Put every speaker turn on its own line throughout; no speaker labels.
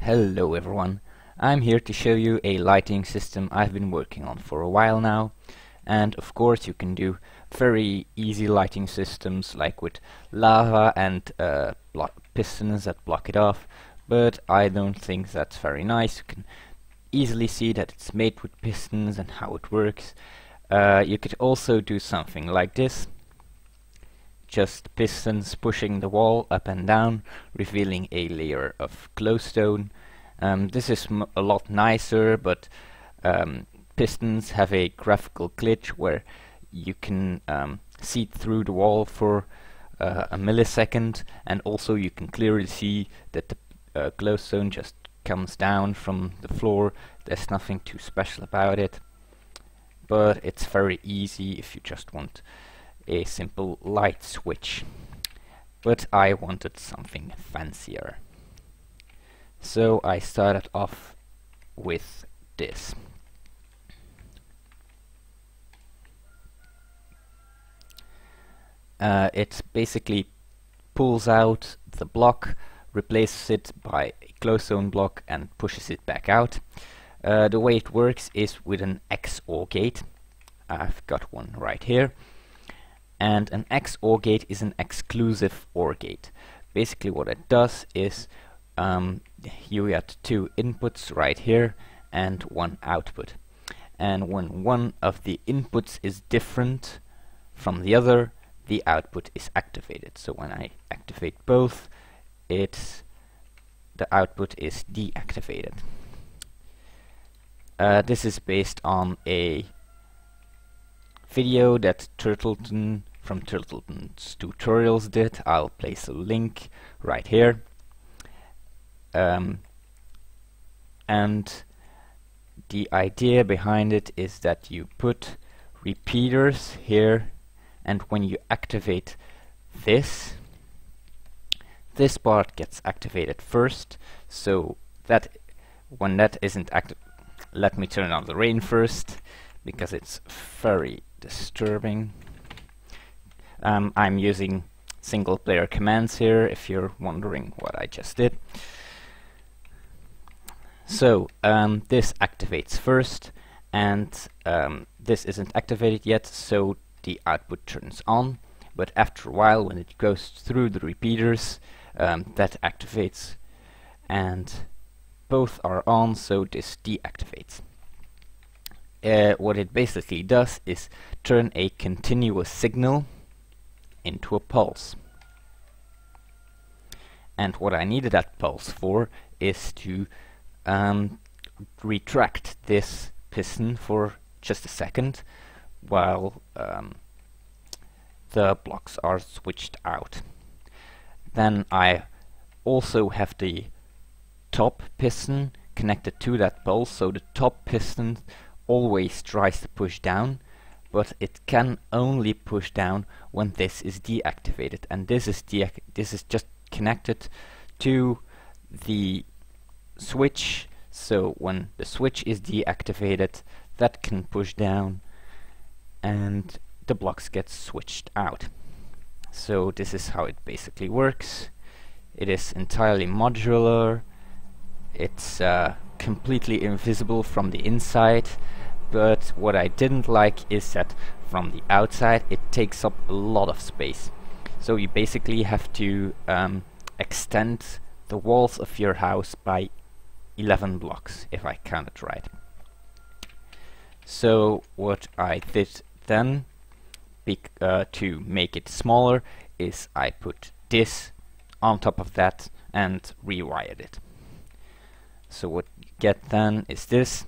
Hello everyone, I'm here to show you a lighting system I've been working on for a while now, and of course you can do very easy lighting systems like with lava and pistons that block it off, but I don't think that's very nice. You can easily see that it's made with pistons and how it works. You could also do something like this. Just pistons pushing the wall up and down, revealing a layer of glowstone. This is a lot nicer, but pistons have a graphical glitch where you can see through the wall for a millisecond, and also you can clearly see that the glowstone just comes down from the floor. There's nothing too special about it, but it's very easy if you just want a simple light switch, but I wanted something fancier, so I started off with this. It basically pulls out the block, replaces it by a glowstone block and pushes it back out. The way it works is with an XOR gate. I've got one right here. And an XOR gate is an exclusive OR gate. Basically what it does is you get two inputs right here and one output. And when one of the inputs is different from the other, the output is activated. So when I activate both, the output is deactivated. This is based on a video that Turtleton from Turtleton's tutorials did. I'll place a link right here. And the idea behind it is that you put repeaters here, and when you activate this part gets activated first, so that when that isn't active, let me turn on the rain first because it's very disturbing. I'm using single player commands here if you're wondering what I just did. So this activates first, and this isn't activated yet, so the output turns on, but after a while when it goes through the repeaters, that activates, and both are on, so this deactivates. What it basically does is turn a continuous signal into a pulse. And what I needed that pulse for is to retract this piston for just a second while the blocks are switched out. Then I also have the top piston connected to that pulse, so the top piston always tries to push down, but it can only push down when this is deactivated, and this is just connected to the switch, so when the switch is deactivated, that can push down and the blocks get switched out. So this is how it basically works. It is entirely modular. It's completely invisible from the inside, but what I didn't like is that from the outside it takes up a lot of space. So you basically have to extend the walls of your house by 11 blocks, if I counted right. So what I did then, to make it smaller, is I put this on top of that and rewired it. So what you get then is this.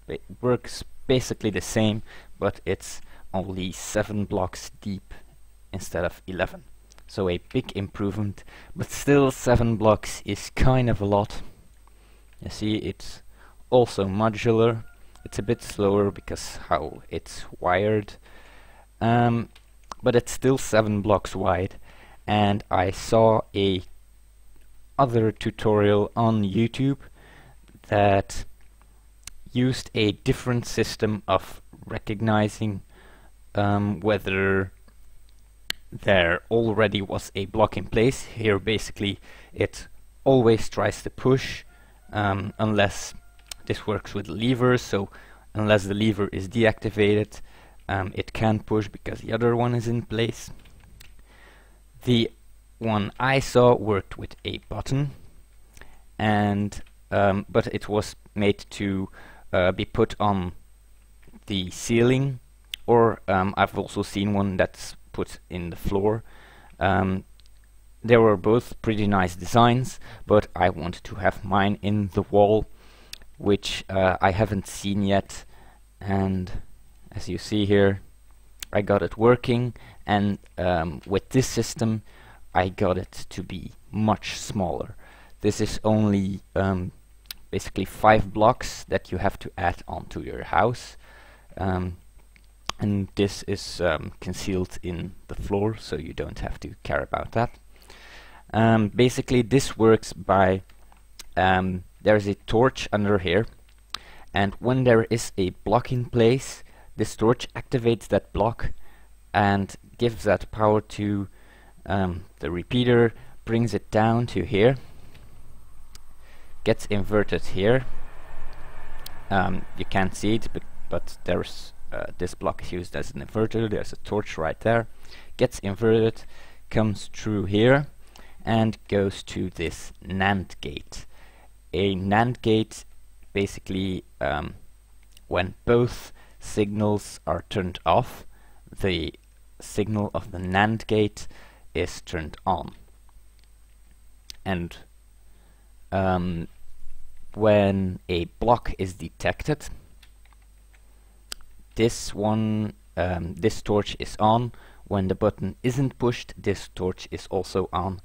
It works basically the same, but it's only 7 blocks deep instead of 11. So a big improvement, but still 7 blocks is kind of a lot. You see, it's also modular. It's a bit slower because how it's wired, but it's still 7 blocks wide. And I saw a other tutorial on YouTube that used a different system of recognizing whether there already was a block in place. Here basically it always tries to push unless this works with levers, so unless the lever is deactivated, it can push because the other one is in place. The one I saw worked with a button, and but it was made to be put on the ceiling, or I've also seen one that's put in the floor. They were both pretty nice designs, but I wanted to have mine in the wall, which I haven't seen yet. And as you see here, I got it working, and with this system I got it to be much smaller. This is only basically 5 blocks that you have to add onto your house, and this is concealed in the floor, so you don't have to care about that. Basically this works by there's a torch under here, and when there is a block in place, this torch activates that block and gives that power to the repeater, brings it down to here, gets inverted here. You can't see it, but there's this block is used as an inverter. There's a torch right there, gets inverted, comes through here, and goes to this NAND gate. A NAND gate, basically, when both signals are turned off, the signal of the NAND gate is turned on. And when a block is detected, this one, this torch is on. When the button isn't pushed, this torch is also on.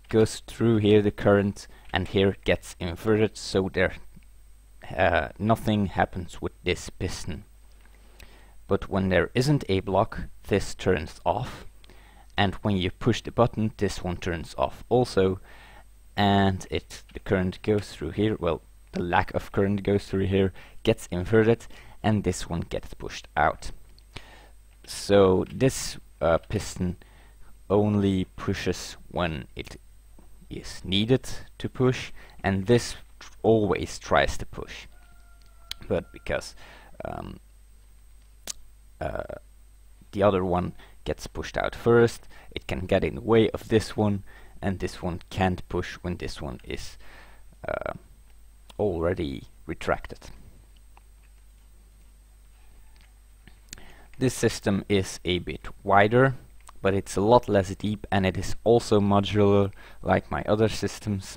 Goes through here the current, and here it gets inverted, so there nothing happens with this piston. But when there isn't a block, this turns off, and when you push the button, this one turns off also, and the current goes through here. Well, the lack of current goes through here, gets inverted, and this one gets pushed out. So this piston only pushes when it is needed to push, and this always tries to push. But because the other one gets pushed out first, it can get in the way of this one, and this one can't push when this one is already retracted. This system is a bit wider, but it's a lot less deep, and it is also modular like my other systems.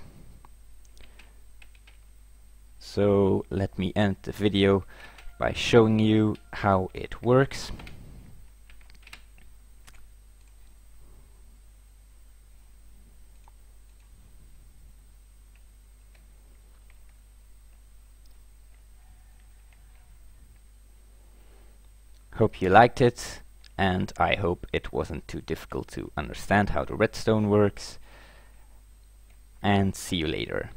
So let me end the video by showing you how it works. Hope you liked it, and I hope it wasn't too difficult to understand how the redstone works, and see you later.